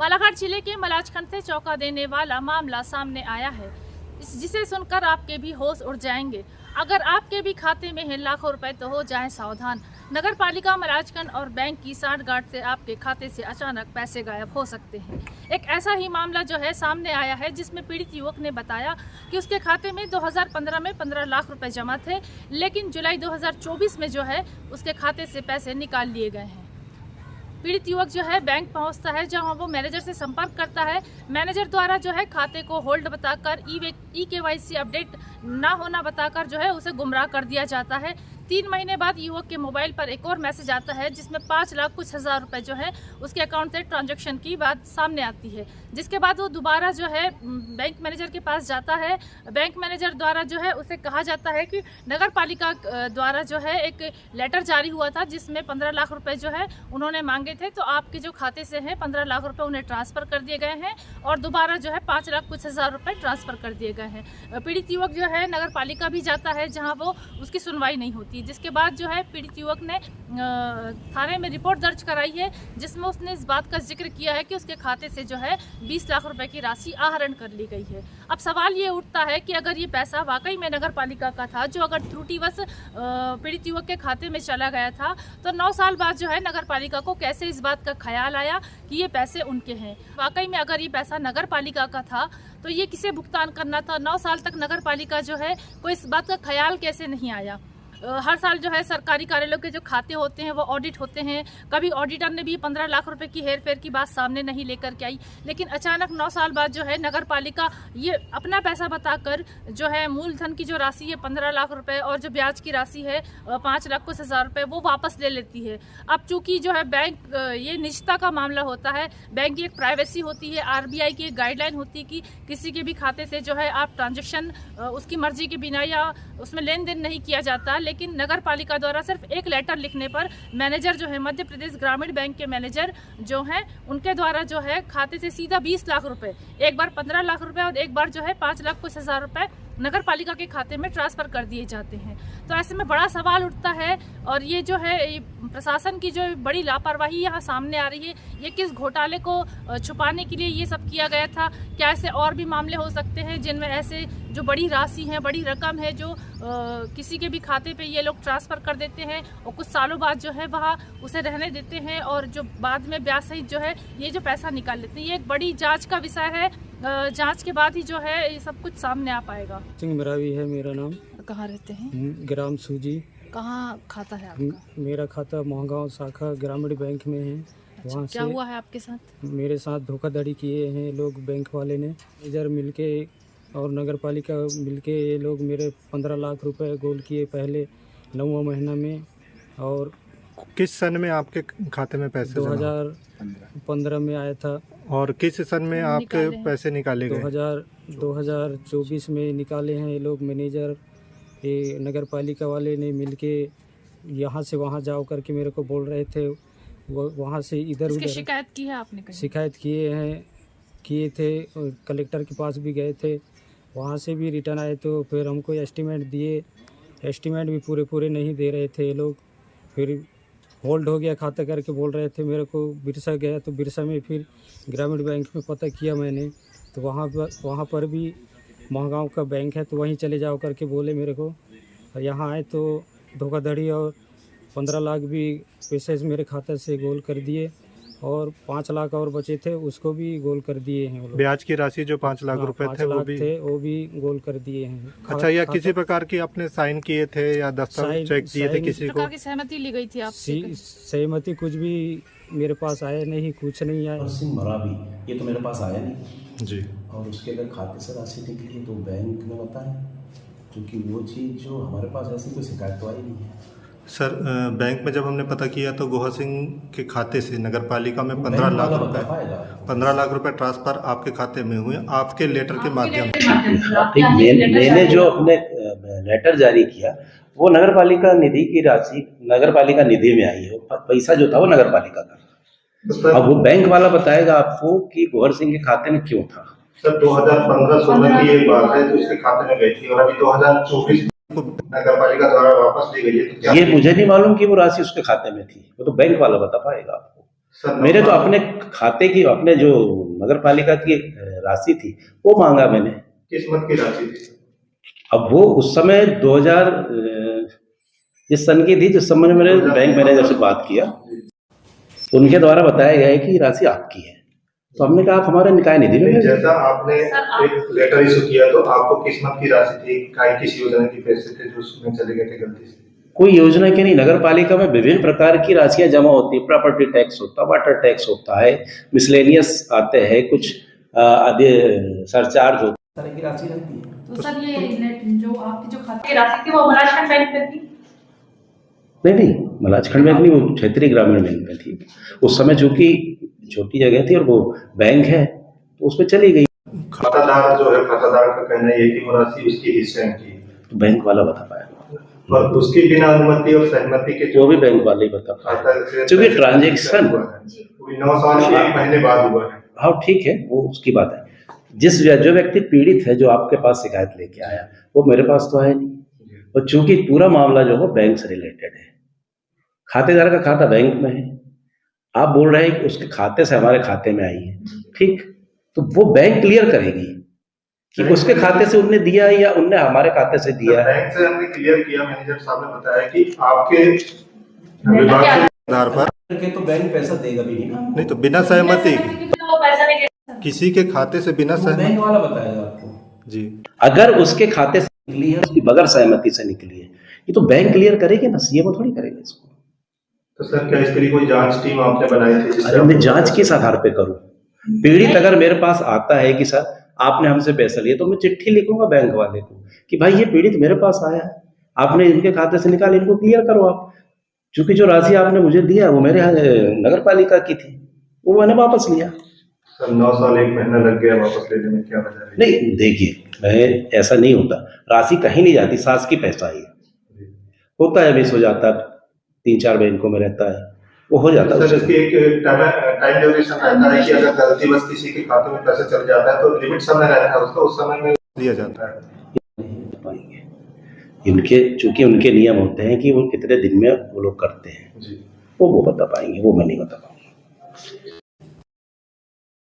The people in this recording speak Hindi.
बालाघाट जिले के मलाजखंड से चौंका देने वाला मामला सामने आया है, जिसे सुनकर आपके भी होश उड़ जाएंगे। अगर आपके भी खाते में है लाखों रुपए तो हो जाएं सावधान। नगर पालिका मलाजखंड और बैंक की सांठगांठ से आपके खाते से अचानक पैसे गायब हो सकते हैं। एक ऐसा ही मामला जो है सामने आया है, जिसमें पीड़ित युवक ने बताया कि उसके खाते में 2015 में 15 लाख रुपए जमा थे, लेकिन जुलाई 2024 में जो है उसके खाते से पैसे निकाल लिए गए हैं। पीड़ित युवक जो है बैंक पहुंचता है, जहां वो मैनेजर से संपर्क करता है। मैनेजर द्वारा जो है खाते को होल्ड बताकर ई-KYC अपडेट ना होना बताकर जो है उसे गुमराह कर दिया जाता है। 3 महीने बाद युवक के मोबाइल पर एक और मैसेज आता है, जिसमें 5 लाख कुछ हज़ार रुपए जो है उसके अकाउंट से ट्रांजैक्शन की बात सामने आती है। जिसके बाद वो दोबारा जो है बैंक मैनेजर के पास जाता है। बैंक मैनेजर द्वारा जो है उसे कहा जाता है कि नगर पालिका द्वारा जो है एक लेटर जारी हुआ था, जिसमें 15 लाख रुपए जो है उन्होंने मांगे थे, तो आपके जो खाते से हैं 15 लाख रुपए उन्हें ट्रांसफ़र कर दिए गए हैं और दोबारा जो है 5 लाख कुछ हज़ार रुपए ट्रांसफ़र कर दिए गए हैं। पीड़ित युवक जो है नगर पालिका भी जाता है, जहाँ वो उसकी सुनवाई नहीं होती। जिसके बाद जो है पीड़ित युवक ने थाने में रिपोर्ट दर्ज कराई है, जिसमें उसने इस बात का जिक्र किया है कि उसके खाते से जो है 20 लाख रुपए की राशि आहरण कर ली गई है। अब सवाल ये उठता है कि अगर ये पैसा वाकई में नगर पालिका का था, जो अगर त्रुटिवश पीड़ित युवक के खाते में चला गया था, तो 9 साल बाद जो है नगर पालिका को कैसे इस बात का ख्याल आया कि ये पैसे उनके हैं। वाकई में अगर ये पैसा नगर पालिका का था तो ये किसे भुगतान करना था। 9 साल तक नगर पालिका जो है कोई इस बात का ख्याल कैसे नहीं आया। हर साल जो है सरकारी कार्यालयों के जो खाते होते हैं वो ऑडिट होते हैं। कभी ऑडिटर ने भी 15 लाख रुपए की हेरफेर की बात सामने नहीं लेकर के आई, लेकिन अचानक 9 साल बाद जो है नगर पालिका ये अपना पैसा बताकर जो है मूलधन की जो राशि है 15 लाख रुपए और जो ब्याज की राशि है 5 लाख कुछ हज़ार रुपए वो वापस ले लेती है। अब चूंकि जो है बैंक ये निजता का मामला होता है, बैंक की एक प्राइवेसी होती है, RBI की एक गाइडलाइन होती है कि किसी के भी खाते से जो है आप ट्रांजेक्शन उसकी मर्जी के बिना या उसमें लेन देन नहीं किया जाता। लेकिन नगर पालिका द्वारा सिर्फ एक लेटर लिखने पर मैनेजर जो है मध्य प्रदेश ग्रामीण बैंक के मैनेजर जो हैं उनके द्वारा जो है खाते से सीधा 20 लाख रुपए, एक बार 15 लाख रुपए और एक बार जो है 5 लाख कुछ हज़ार रुपए नगर पालिका के खाते में ट्रांसफ़र कर दिए जाते हैं। तो ऐसे में बड़ा सवाल उठता है और ये जो है प्रशासन की जो बड़ी लापरवाही यहाँ सामने आ रही है, ये किस घोटाले को छुपाने के लिए ये सब किया गया था। क्या ऐसे और भी मामले हो सकते हैं जिनमें ऐसे जो बड़ी राशि है, बड़ी रकम है, जो किसी के भी खाते पे ये लोग ट्रांसफ़र कर देते हैं और कुछ सालों बाद जो है वहाँ उसे रहने देते हैं और जो बाद में ब्याज सहित जो है ये जो पैसा निकाल लेते हैं। ये एक बड़ी जांच का विषय है। जांच के बाद ही जो है ये सब कुछ सामने आ पाएगा। सिंह मरावी है मेरा नाम। कहाँ रहते हैं? ग्राम सूजी। कहाँ खाता है आपका? मेरा खाता मोहगांव शाखा ग्रामीण बैंक में है। अच्छा, वहाँ क्या हुआ है आपके साथ? मेरे साथ धोखाधड़ी किए हैं लोग, बैंक वाले ने इधर मिलके और नगर पालिका मिलके ये लोग मेरे 15 लाख रुपए गोल किए पहले 9वां महीना में। और किस सन में आपके खाते में पैसे 2015 में आया था। और किस सन में आपके पैसे निकाले गए? 2024 में निकाले हैं ये लोग। मैनेजर ये नगर पालिका वाले ने मिलके यहाँ से वहाँ जाओ करके मेरे को बोल रहे थे, वहाँ से इधर उधर शिकायत की है आपने? शिकायत किए थे, कलेक्टर के पास भी गए थे, वहाँ से भी रिटर्न आए। तो फिर हमको एस्टीमेट दिए, एस्टीमेट भी पूरे नहीं दे रहे थे ये लोग। फिर होल्ड हो गया खाता करके बोल रहे थे मेरे को। बिरसा गया तो बिरसा में फिर ग्रामीण बैंक में पता किया मैंने, तो वहाँ पर भी महगांव का बैंक है, तो वहीं चले जाओ करके बोले मेरे को। और यहाँ आए तो धोखाधड़ी और 15 लाख भी पैसे मेरे खाते से गोल कर दिए और 5 लाख और बचे थे उसको भी गोल कर दिए हैं। ब्याज की राशि जो 5 लाख रुपए थे वो भी गोल कर दिए हैं। अच्छा, या किसी प्रकार की आपने साइन किए थे या दस्तावेज चेक दिए थे किसी को? सहमति ली गई थी आपसे? सहमति कुछ भी मेरे पास आया नहीं, कुछ नहीं आया। सिंह मरावी ये तो मेरे पास आया नहीं जी। और उसके अगर खाते से राशि निकली तो बैंक में बताएं, क्योंकि वो चीज़ जो हमारे पास ऐसी कोई शिकायत तो आई नहीं है। सर, बैंक में जब हमने पता किया तो गोहा सिंह के खाते से नगर पालिका में 15 लाख रुपए ट्रांसफर आपके खाते में हुए आपके लेटर के माध्यम से। मैंने जो अपने लेटर जारी किया वो नगर पालिका निधि की राशि नगर पालिका निधि में आई है। पैसा जो था वो नगर पालिका का। अब वो बैंक वाला बताएगा आपको कि गोहर सिंह के खाते में क्यों था। सर, 2015-16 की एक बात है तो उसके खाते में गई थी और अभी 2024 नगर पालिका द्वारा वापस ली गई है। तो ये मुझे नहीं मालूम कि वो राशि उसके खाते में थी, वो तो बैंक वाला बता पाएगा आपको। सर, मेरे तो अपने खाते की, अपने जो नगर पालिका की राशि थी वो मांगा मैंने। किस्मत की राशि थी। अब वो उस समय 2000 जिस सन की थी, जिस समय मैंने बैंक मैनेजर से बात किया, उनके द्वारा बताया गया है कि राशि आपकी है। तो हमने कहा आप हमारे निकाय निधि में नहीं, भेज दो। जैसा आपने एक लेटर इशू किया तो आपको किस्मत की राशि थी, किस योजना के पैसे थे जो उसमें चले गए थे गलती से? कोई योजना के नहीं, नगर पालिका में विभिन्न प्रकार की राशियां जमा होती है। प्रॉपर्टी टैक्स होता है, वाटर टैक्स होता है, मिसलेनियस आते हैं, कुछ आदि सरचार्ज होता है, तरह की राशि रहती है। तो सर ये जो आपकी जो खाते की राशि थी वो मलाजखंड बैंक में थी? नहीं, मलाजखंड बैंक नहीं, वो क्षेत्रीय ग्रामीण बैंक में थी। उस समय चूंकि छोटी जगह थी और वो बैंक है तो उस पर चली गई। खातादार जो है, खातादार का कहना है कि वो राशि उसकी हिस्से की, तो बैंक वाला बता पाएगा, पर उसकी बिना अनुमति और सहमति के जो भी बैंक वाले ही बता पाएगा, क्योंकि ट्रांजेक्शन 9 साल 1 महीने बाद हुआ है। हाँ ठीक है, वो उसकी बात है। जो व्यक्ति पीड़ित है, जो आपके पास शिकायत लेके आया, वो मेरे पास तो आया नहीं। और चूंकि पूरा मामला जो है बैंक से रिलेटेड है, खातेदार का खाता बैंक में है, आप बोल रहे हैं कि उसके खाते से हमारे खाते में आई है, ठीक, तो वो बैंक क्लियर करेगी कि उसके खाते से उनने दिया है या उनने हमारे खाते से दिया है। बैंक से हमने क्लियर किया, मैनेजर साहब ने बताया कि आपके विभाग के आधार पर के तो बैंक पैसा देगा भी नहीं, तो बिना सहमति वो पैसा नहीं देता। किसी के खाते से बिना सहमति, बैंक वाला बताएगा आपको जी। अगर उसके खाते से निकली है, उसकी बगैर सहमति से निकली है, ये तो बैंक क्लियर करेगी ना, सीएमओ थोड़ी करेगा इसको। तो सर क्या इसके लिए कोई जांच टीम आपने बनाई थी? अरे मैं जांच किस आधार पे करूं? पीड़ित अगर मेरे पास आता है कि सर आपने हमसे पैसा लिया, तो मैं चिट्ठी लिखूंगा बैंक वाले को कि भाई ये पीड़ित मेरे पास आया है, आपने इनके खाते से निकाल, इनको क्लियर करो आप। चूंकि जो राशि आपने मुझे दिया वो मेरे नगर पालिका की थी, वो मैंने वापस लिया। सर 9 साल 1 महीना लग गया वापस लेने में, क्या वजह है? नहीं देखिए, मैं ऐसा नहीं होता, राशि कहीं नहीं जाती, सास की पैसा ही होता है, मिस हो जाता है, 3-4 बैंकों में रहता है, वो हो जाता है। सर इसकी एक टाइम ड्यूरेशन रहता है कि अगर गलती बस किसी के खाते में पैसा चल जाता है तो लिमिट समय रहता है उसका, उस समय में लिया जाता है। नहीं पाएंगे इनके, चूंकि उनके नियम होते हैं कि वो कितने दिन में वो लोग करते हैं, जी। वो बता पाएंगे, वो मैं नहीं बता पाऊंगा।